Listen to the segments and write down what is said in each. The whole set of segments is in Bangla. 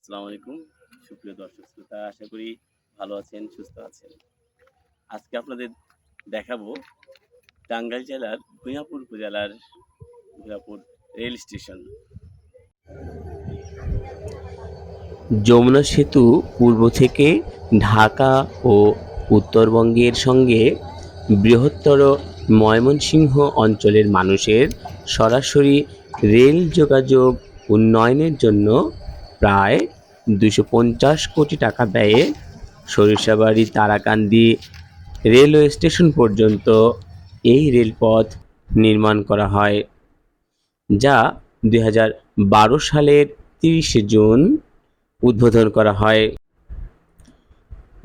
আসসালামু আলাইকুম সুপ্রিয় দর্শক শ্রোতা, আশা করি ভালো আছেন, সুস্থ আছেন। আজকে আপনাদের দেখাবো টাঙ্গাইল জেলার ভূঞাপুর উপজেলার ভূঞাপুর রেল স্টেশন। যমুনা সেতু পূর্ব থেকে ঢাকা ও উত্তরবঙ্গের সঙ্গে বৃহত্তর ময়মনসিংহ অঞ্চলের মানুষের সরাসরি রেল যোগাযোগ উন্নয়নের জন্য প্রায় ২৫০ কোটি টাকা ব্যয়ে সরিষাবাড়ি তারাকান্দি রেলওয়ে স্টেশন পর্যন্ত এই রেলপথ নির্মাণ করা হয়, যা ২০১২ সালের ৩০শে জুন উদ্বোধন করা হয়।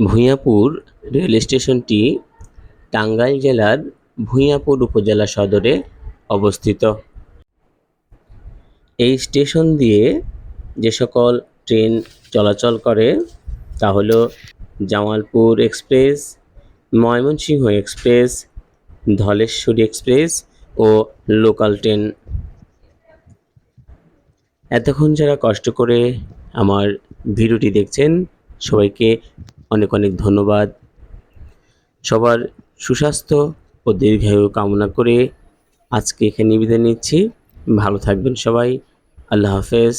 ভূঞাপুর রেল স্টেশনটি টাঙ্গাইল জেলার ভূঞাপুর উপজেলা সদরে অবস্থিত। এই স্টেশন দিয়ে যে সকল ট্রেন চলাচল করে তা হলো Jamalpur express, Mymensingh express, Dhaleshwari express ও লোকাল ট্রেন। এতক্ষণ যারা কষ্ট করে আমার ভিডিওটি দেখছেন, সবাইকে অনেক অনেক ধন্যবাদ। সবার সুস্বাস্থ্য ও দীর্ঘায়ু কামনা করে আজকে এখানে বিদায় নিচ্ছি। ভালো থাকবেন সবাই। আল্লাহ হাফেজ।